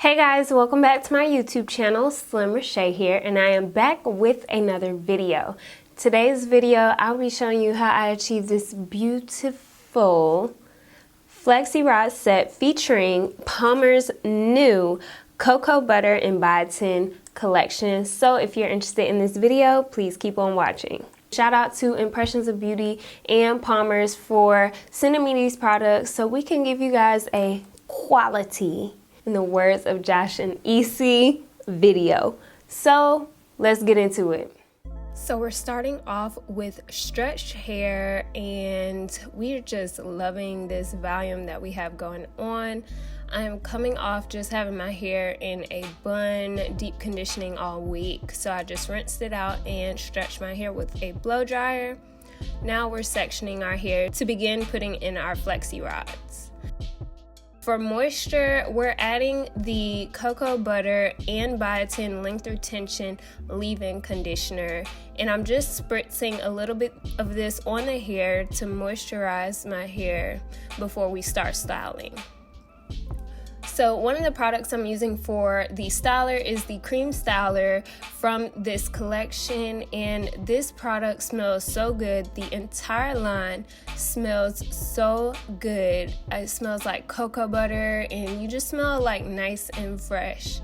Hey guys, welcome back to my YouTube channel. Slim Reshae here, and I am back with another video. Today's video, I'll be showing you how I achieved this beautiful Flexi Rod Set featuring Palmer's new cocoa butter and biotin collection. So if you're interested in this video, please keep on watching. Shout out to Impressions of Beauty and Palmer's for sending me these products so we can give you guys a quality, in the words of Josh and EC, video. So let's get into it. So we're starting off with stretched hair, and we're just loving this volume that we have going on. I'm coming off just having my hair in a bun, deep conditioning all week. So I just rinsed it out and stretched my hair with a blow dryer. Now we're sectioning our hair to begin putting in our flexi rods. For moisture, we're adding the cocoa butter and biotin length retention leave-in conditioner, and I'm just spritzing a little bit of this on the hair to moisturize my hair before we start styling. So one of the products I'm using for the styler is the cream styler from this collection, and this product smells so good. The entire line smells so good. It smells like cocoa butter, and you just smell like nice and fresh.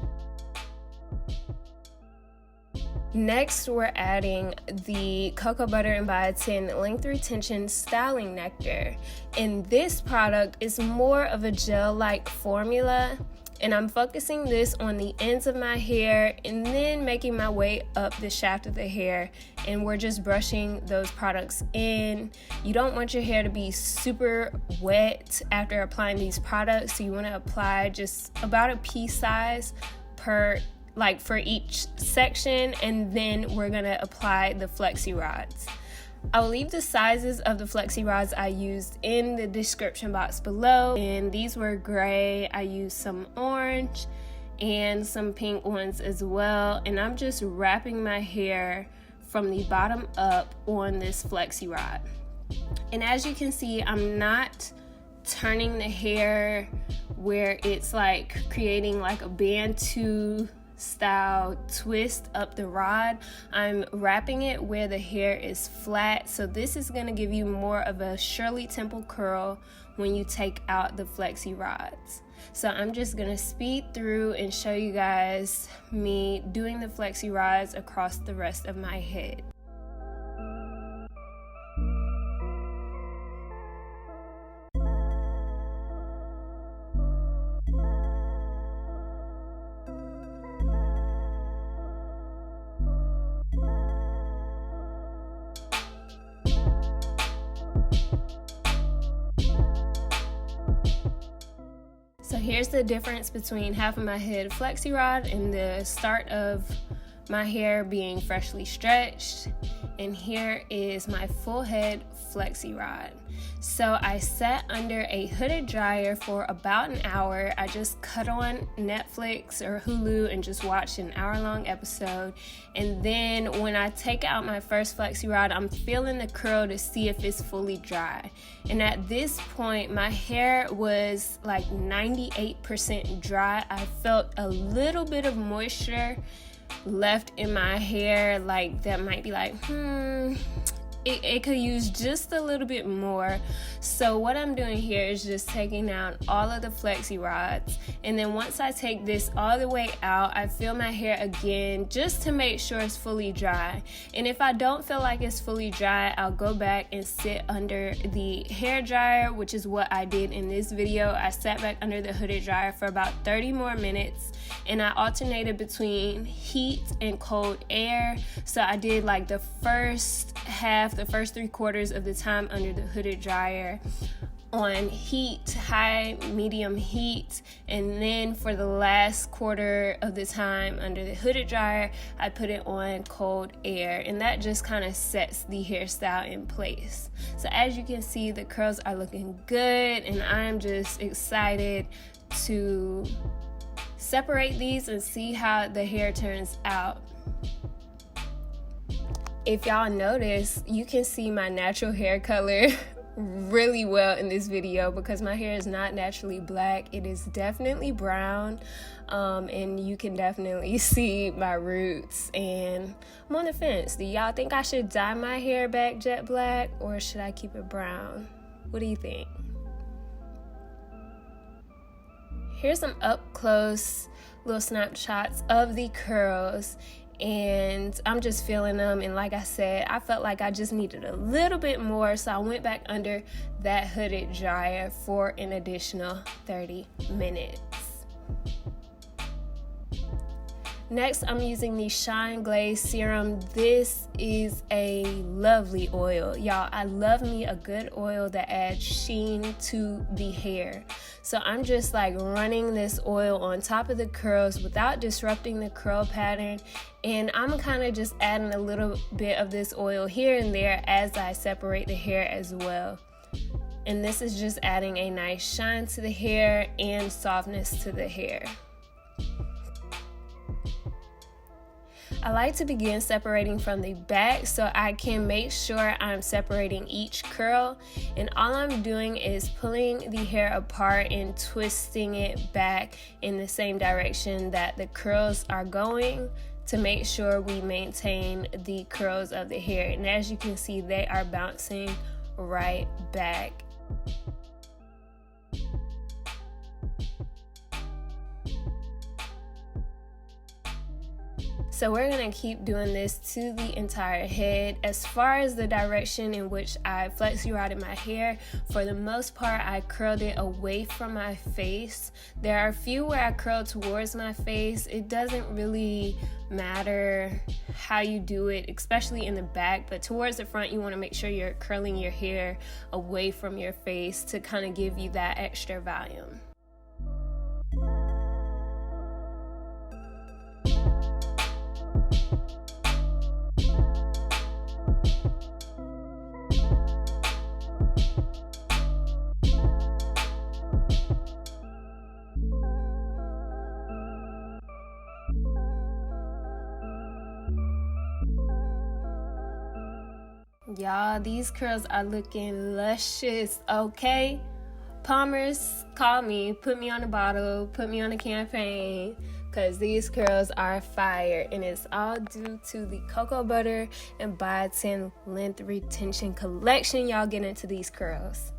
Next, we're adding the cocoa butter and biotin length retention styling nectar, and this product is more of a gel-like formula, and I'm focusing this on the ends of my hair and then making my way up the shaft of the hair, and we're just brushing those products in. You don't want your hair to be super wet after applying these products, so you want to apply just about a pea size for each section, and then we're gonna apply the flexi rods. I'll leave the sizes of the flexi rods I used in the description box below, and these were gray. I used some orange and some pink ones as well, and I'm just wrapping my hair from the bottom up on this flexi rod. And as you can see, I'm not turning the hair where it's like creating like a bantu style twist up the rod. I'm wrapping it where the hair is flat, so this is going to give you more of a Shirley Temple curl when you take out the flexi rods. So I'm just going to speed through and show you guys me doing the flexi rods across the rest of my head. So here's the difference between half of my head flexi rod and the start of my hair being freshly stretched, and here is my full head flexi rod. So I sat under a hooded dryer for about an hour. I just cut on Netflix or Hulu and just watched an hour-long episode, and then when I take out my first flexi rod, I'm feeling the curl to see if it's fully dry. And at this point, my hair was like 98% dry. I felt a little bit of moisture left in my hair, like that might be like, it could use just a little bit more. So what I'm doing here is just taking out all of the flexi rods, and then once I take this all the way out, I feel my hair again just to make sure it's fully dry. And if I don't feel like it's fully dry, I'll go back and sit under the hair dryer, which is what I did in this video. I sat back under the hooded dryer for about 30 more minutes, and I alternated between heat and cold air. So I did like the first 3/4 of the time under the hooded dryer on heat, high, medium heat, and then for the last quarter of the time under the hooded dryer, I put it on cold air, and that just kind of sets the hairstyle in place. So as you can see, the curls are looking good, and I'm just excited to separate these and see how the hair turns out. If y'all notice, you can see my natural hair color really well in this video because my hair is not naturally black. It is definitely brown, and you can definitely see my roots, and I'm on the fence. Do y'all think I should dye my hair back jet black or should I keep it brown? What do you think? Here's some up close little snapshots of the curls, and I'm just feeling them, and like I said, I felt like I just needed a little bit more, so I went back under that hooded dryer for an additional 30 minutes. Next, I'm using the Shine Glaze Serum. This is a lovely oil. Y'all, I love me a good oil that adds sheen to the hair. So I'm just like running this oil on top of the curls without disrupting the curl pattern. And I'm kind of just adding a little bit of this oil here and there as I separate the hair as well. And this is just adding a nice shine to the hair and softness to the hair. I like to begin separating from the back so I can make sure I'm separating each curl, and all I'm doing is pulling the hair apart and twisting it back in the same direction that the curls are going to make sure we maintain the curls of the hair. And as you can see, they are bouncing right back. So we're gonna keep doing this to the entire head. As far as the direction in which I flexi rodded my hair, for the most part, I curled it away from my face. There are a few where I curl towards my face. It doesn't really matter how you do it, especially in the back, but towards the front, you wanna make sure you're curling your hair away from your face to kind of give you that extra volume. Y'all, these curls are looking luscious, okay? Palmers, call me, put me on a bottle, put me on a campaign, because these curls are fire, and it's all due to the cocoa butter and biotin length retention collection. Y'all get into these curls.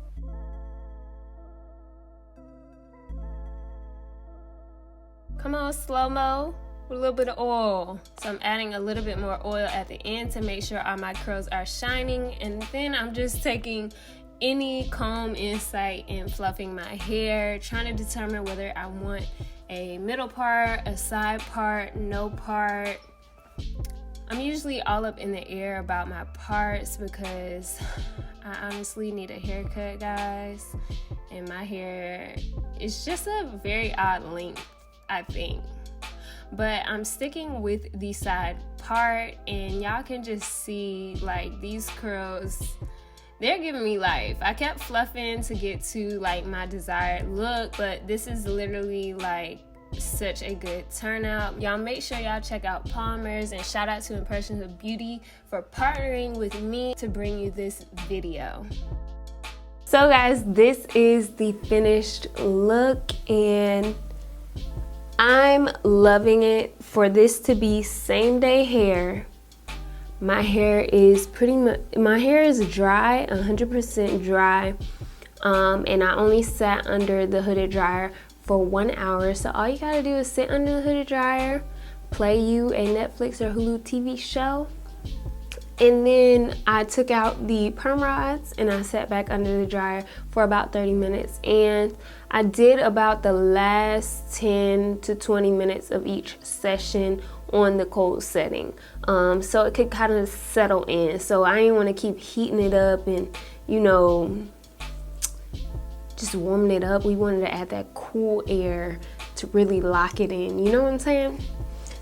Come on, slow-mo. With a little bit of oil. So I'm adding a little bit more oil at the end to make sure all my curls are shining, and then I'm just taking any comb insight and fluffing my hair, trying to determine whether I want a middle part, a side part, no part. I'm usually all up in the air about my parts because I honestly need a haircut, guys, and my hair is just a very odd length, I think. But I'm sticking with the side part, and y'all can just see like these curls, they're giving me life. I kept fluffing to get to like my desired look, but this is literally like such a good turnout. Y'all make sure y'all check out Palmer's, and shout out to Impressions of Beauty for partnering with me to bring you this video. So guys, this is the finished look, and I'm loving it. For this to be same day hair, my hair is dry, 100% dry, and I only sat under the hooded dryer for 1 hour. So all you gotta do is sit under the hooded dryer, play you a Netflix or Hulu TV show, and then I took out the perm rods and I sat back under the dryer for about 30 minutes. And I did about the last 10 to 20 minutes of each session on the cold setting, so it could kind of settle in. So I didn't want to keep heating it up and, you know, just warming it up. We wanted to add that cool air to really lock it in, you know what I'm saying?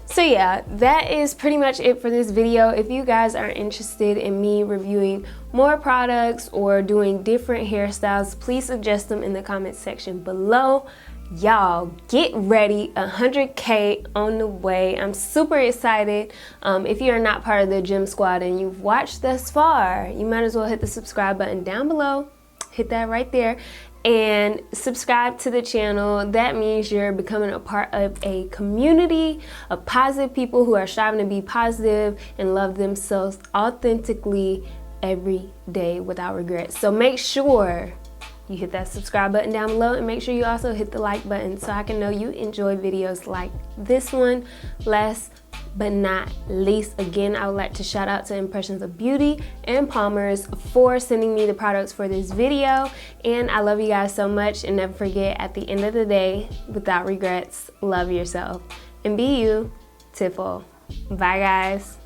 So yeah, that is pretty much it for this video. If you guys are interested in me reviewing more products or doing different hairstyles, please suggest them in the comment section below. Y'all get ready, 100K on the way. I'm super excited. If you're not part of the gym squad and you've watched thus far, you might as well hit the subscribe button down below hit that right there and subscribe to the channel. That means you're becoming a part of a community of positive people who are striving to be positive and love themselves authentically every day without regrets. So make sure you hit that subscribe button down below, and make sure you also hit the like button so I can know you enjoy videos like this one. Last but not least, again, I would like to shout out to Impressions of Beauty and Palmer's for sending me the products for this video. And I love you guys so much, and never forget, at the end of the day, without regrets, love yourself and be you, Tiffle. Bye guys.